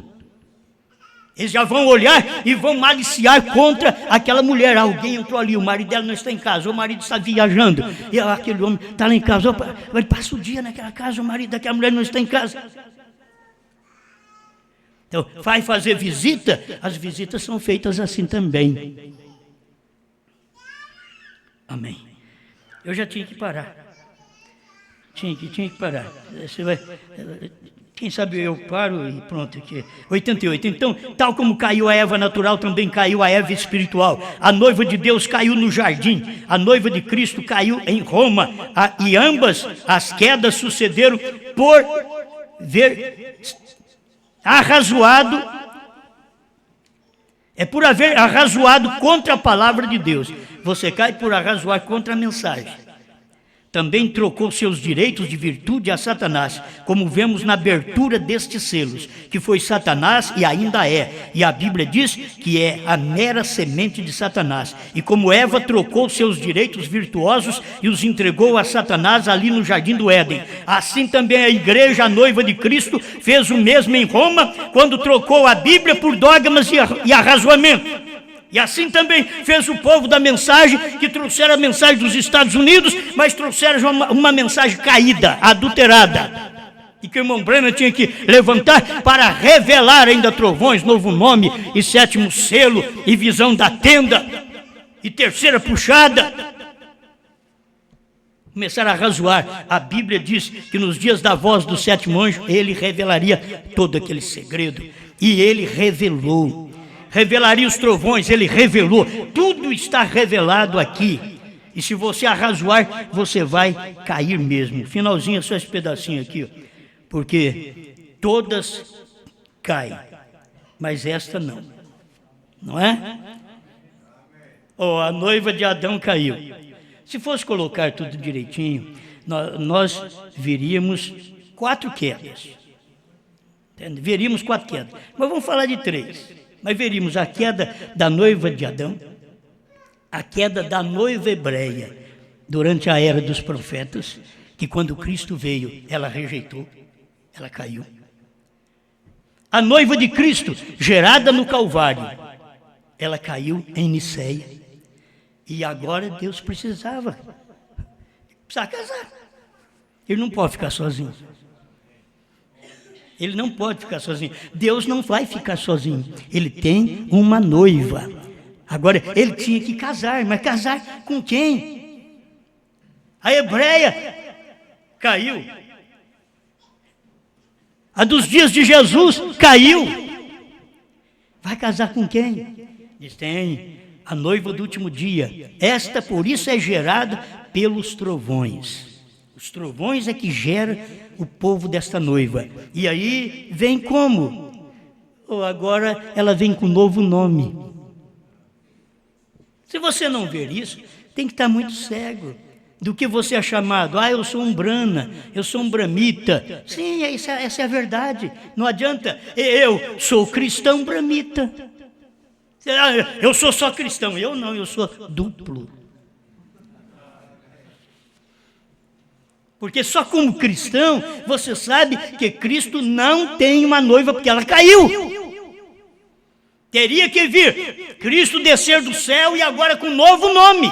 Eles já vão olhar e vão maliciar contra aquela mulher. Alguém entrou ali, o marido dela não está em casa, o marido está viajando. E aquele homem está lá em casa, ele passa o dia naquela casa, o marido daquela mulher não está em casa. Então, vai fazer visita, as visitas são feitas assim também. Amém. Eu já tinha que parar. Tinha que parar. Você vai, quem sabe eu paro e pronto. Aqui. 88. Então, tal como caiu a Eva natural, também caiu a Eva espiritual. A noiva de Deus caiu no jardim. A noiva de Cristo caiu em Roma. E ambas as quedas sucederam por ver arrazoado, é por haver arrazoado contra a palavra de Deus. Você cai por arrazoar contra a mensagem. também trocou seus direitos de virtude a Satanás, como vemos na abertura destes selos, que foi Satanás e ainda é. E a Bíblia diz que é a mera semente de Satanás. E como Eva trocou seus direitos virtuosos e os entregou a Satanás ali no jardim do Éden, assim também a igreja, a noiva de Cristo, fez o mesmo em Roma, quando trocou a Bíblia por dogmas e arrazoamento. E assim também fez o povo da mensagem, que trouxeram a mensagem dos Estados Unidos, mas trouxeram uma mensagem caída, adulterada. E que o irmão Branham tinha que levantar para revelar ainda trovões, novo nome, e sétimo selo, e visão da tenda, e terceira puxada. Começaram a razoar. A Bíblia diz que nos dias da voz do sétimo anjo, ele revelaria todo aquele segredo. E ele revelou. Revelaria os trovões, ele revelou. Tudo está revelado aqui. E se você arrazoar, você vai cair mesmo. Finalzinho, só esse pedacinho aqui, ó. Porque todas caem, mas esta não. Não é? Oh, a noiva de Adão caiu. Se fosse colocar tudo direitinho, nós veríamos 4 quedas. Entende? Veríamos 4 quedas. Mas vamos falar de 3. Mas veríamos a queda da noiva de Adão, a queda da noiva hebreia durante a era dos profetas, que quando Cristo veio, ela rejeitou, ela caiu. A noiva de Cristo, gerada no Calvário, ela caiu em Niceia. E agora Deus precisava casar. Ele não pode ficar sozinho. Ele não pode ficar sozinho. Deus não vai ficar sozinho. Ele tem uma noiva. Agora, ele tinha que casar, mas casar com quem? A hebreia caiu. A dos dias de Jesus caiu. Vai casar com quem? Diz, tem a noiva do último dia. Esta, por isso, é gerada pelos trovões. Os trovões é que gera o povo desta noiva. E aí vem como? Oh, agora ela vem com um novo nome. Se você não ver isso, tem que estar muito cego do que você é chamado. Ah, eu sou um brana, eu sou um bramita. Sim, essa é a verdade. Não adianta, eu sou cristão bramita. Eu sou só cristão. Eu não, eu sou duplo. Porque só como cristão, você sabe que Cristo não tem uma noiva, porque ela caiu. Teria que vir Cristo descer do céu e agora com um novo nome.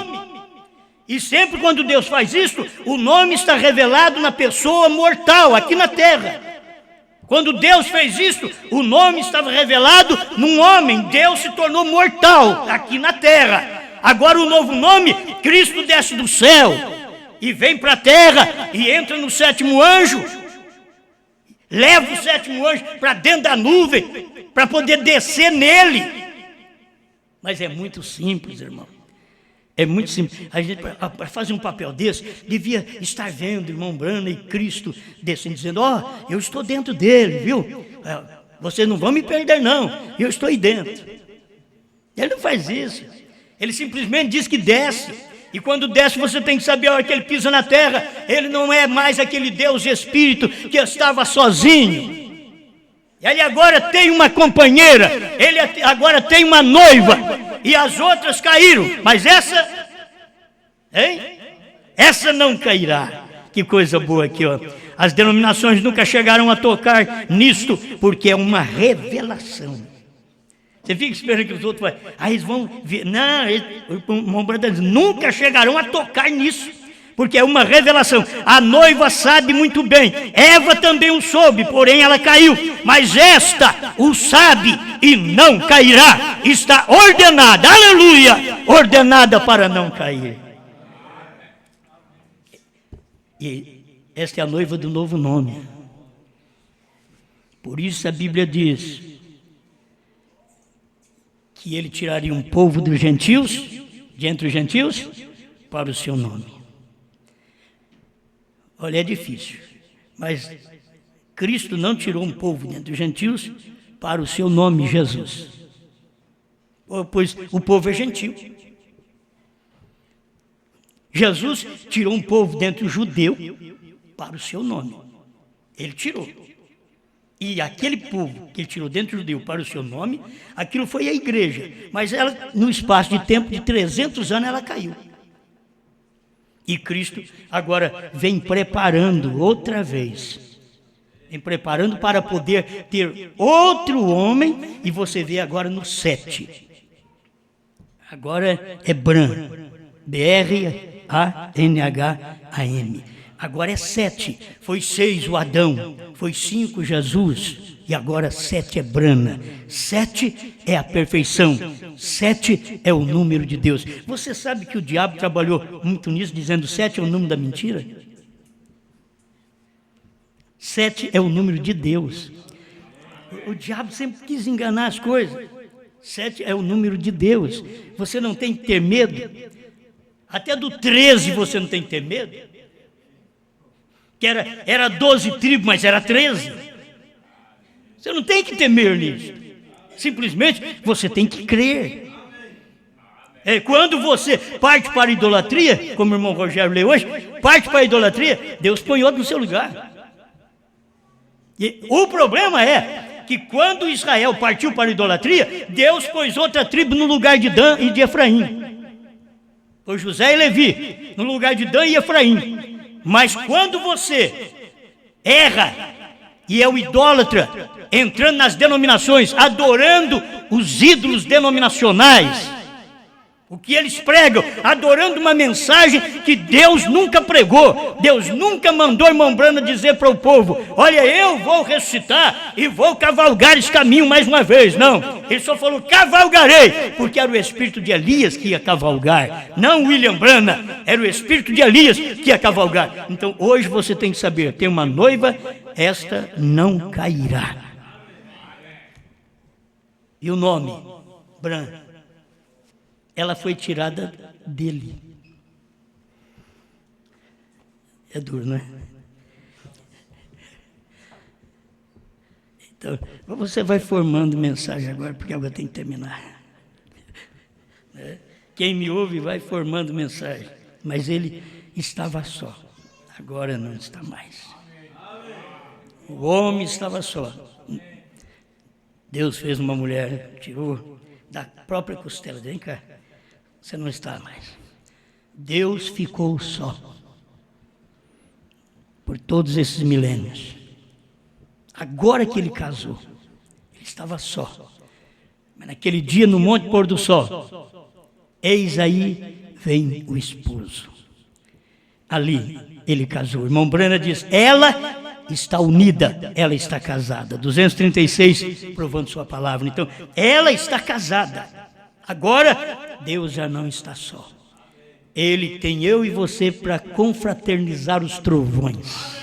E sempre quando Deus faz isso, o nome está revelado na pessoa mortal, aqui na terra. Quando Deus fez isso, o nome estava revelado num homem. Deus se tornou mortal, aqui na terra. Agora o novo nome, Cristo desce do céu e vem para a terra e entra no sétimo anjo, leva o sétimo anjo para dentro da nuvem, para poder descer nele. Mas é muito simples, irmão. É muito simples. A gente, para fazer um papel desse, devia estar vendo irmão Branham e Cristo descendo, dizendo, ó, eu estou dentro dele, viu? Vocês não vão me perder, não. Eu estou aí dentro. Ele não faz isso. Ele simplesmente diz que desce. E quando desce, você tem que saber, a hora que ele pisa na terra, ele não é mais aquele Deus Espírito que estava sozinho. Ele agora tem uma companheira, ele agora tem uma noiva, e as outras caíram, mas essa, hein? Essa não cairá. Que coisa boa aqui, ó. As denominações nunca chegaram a tocar nisto, porque é uma revelação. Você fica esperando que os outros vão, eles vão ver. Não, o irmão Branham diz, nunca chegarão a tocar nisso, porque é uma revelação. A noiva sabe muito bem, Eva também o soube, porém ela caiu, mas esta o sabe e não cairá, está ordenada, aleluia, ordenada para não cair. E esta é a noiva do novo nome. Por isso a Bíblia diz que ele tiraria um povo dos gentios, de entre os gentios, para o seu nome. Olha, é difícil, mas Cristo não tirou um povo dentre os gentios para o seu nome, Jesus. Pois o povo é gentil. Jesus tirou um povo dentre o judeu para o seu nome. Ele tirou. E aquele povo que ele tirou dentro do judeu para o seu nome, aquilo foi a igreja. Mas ela, no espaço de tempo de 300 anos, ela caiu. E Cristo agora vem preparando outra vez. Vem preparando para poder ter outro homem. E você vê agora no 7. Agora é Bran. B-R-A-N-H-A-M. Agora é 7. Foi 6 o Adão. Foi 5 Jesus. E agora 7 é Brana. 7 é a perfeição. 7 é o número de Deus. Você sabe que o diabo trabalhou muito nisso, dizendo 7 é o número da mentira? 7 é o número de Deus. O diabo sempre quis enganar as coisas. 7 é o número de Deus. Você não tem que ter medo. Até do 13 você não tem que ter medo. Que era 12 tribos, mas era 13. Você não tem que temer nisso. Simplesmente você tem que crer. Quando você parte para a idolatria, como o irmão Rogério leu hoje, parte para a idolatria, Deus põe outro no seu lugar. E o problema é que quando Israel partiu para a idolatria, Deus pôs outra tribo no lugar de Dan e de Efraim. Foi José e Levi, no lugar de Dan e Efraim. Mas quando você erra e é o idólatra, entrando nas denominações, adorando os ídolos denominacionais, o que eles pregam, adorando uma mensagem que Deus nunca pregou, Deus nunca mandou irmão Brana dizer para o povo, olha, eu vou ressuscitar e vou cavalgar esse caminho mais uma vez. Não, ele só falou, cavalgarei, porque era o espírito de Elias que ia cavalgar, não William Brana, era o espírito de Elias que ia cavalgar. Então hoje você tem que saber, tem uma noiva, esta não cairá. E o nome, Brana, ela foi tirada dele. É duro, não é? Então, você vai formando mensagem agora, porque agora tem que terminar. Quem me ouve vai formando mensagem. Mas ele estava só. Agora não está mais. O homem estava só. Deus fez uma mulher, tirou da própria costela. Vem cá. Você não está mais. Deus ficou só. Por todos esses milênios. Agora que ele casou, ele estava só. Mas naquele dia, no Monte Pôr do Sol, eis aí vem o esposo. Ali ele casou. O irmão Brana diz, ela está unida, ela está casada. 236, provando sua palavra. Então, ela está casada. Agora, Deus já não está só. Ele tem eu e você para confraternizar os trovões.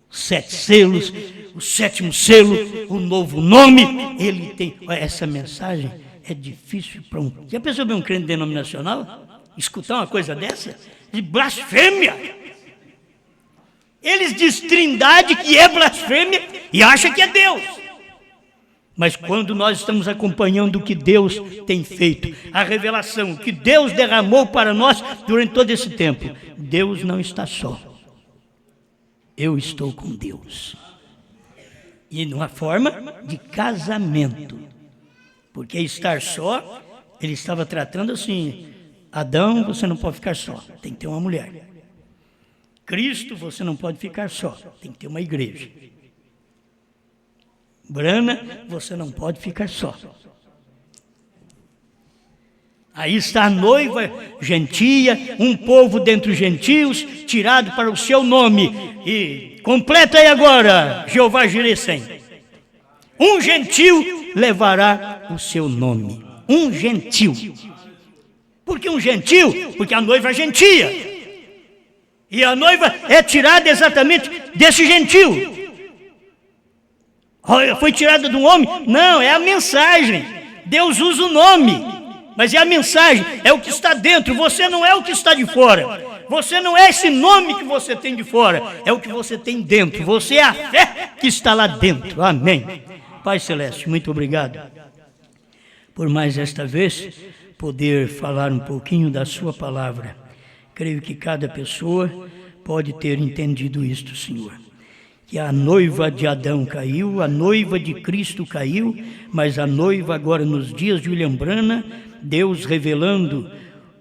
Os 7 selos, o 7º selo, o novo nome. Ele tem. Essa mensagem é difícil para um. Já pensou bem um crente denominacional? Escutar uma coisa dessa? De blasfêmia. Eles dizem trindade que é blasfêmia e acham que é Deus. Mas quando nós estamos acompanhando o que Deus tem feito, a revelação que Deus derramou para nós durante todo esse tempo, Deus não está só. Eu estou com Deus. E numa forma de casamento. Porque estar só, ele estava tratando assim, Adão, você não pode ficar só, tem que ter uma mulher. Cristo, você não pode ficar só, tem que ter uma igreja. Brana, você não pode ficar só. Aí está a noiva gentia, um povo dentre os gentios, tirado para o seu nome. E completa aí agora, Jeová Jirecém. Um gentil levará o seu nome. Um gentil. Por que um gentil? Porque a noiva é gentia. E a noiva é tirada exatamente desse gentil. Foi tirada de um homem? Não, é a mensagem. Deus usa o nome, mas é a mensagem, é o que está dentro. Você não é o que está de fora. Você não é esse nome que você tem de fora, é o que você tem dentro. Você é a fé que está lá dentro. Amém. Pai Celeste, muito obrigado por mais esta vez poder falar um pouquinho da sua palavra. Creio que cada pessoa pode ter entendido isto, Senhor. Que a noiva de Adão caiu, a noiva de Cristo caiu, mas a noiva agora nos dias de William Branham, Deus revelando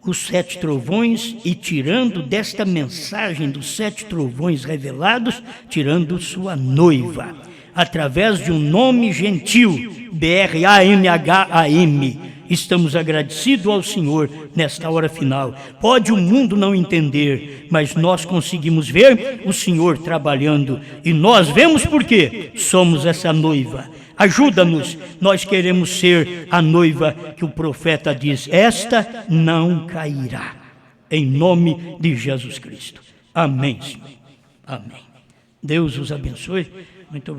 os 7 trovões e tirando desta mensagem dos 7 trovões revelados, tirando sua noiva, através de um nome gentil, BRAMHAM. Estamos agradecidos ao Senhor nesta hora final. Pode o mundo não entender, mas nós conseguimos ver o Senhor trabalhando. E nós vemos por quê? Somos essa noiva. Ajuda-nos, nós queremos ser a noiva que o profeta diz, esta não cairá. Em nome de Jesus Cristo. Amém, Senhor. Amém. Deus os abençoe. Muito obrigado.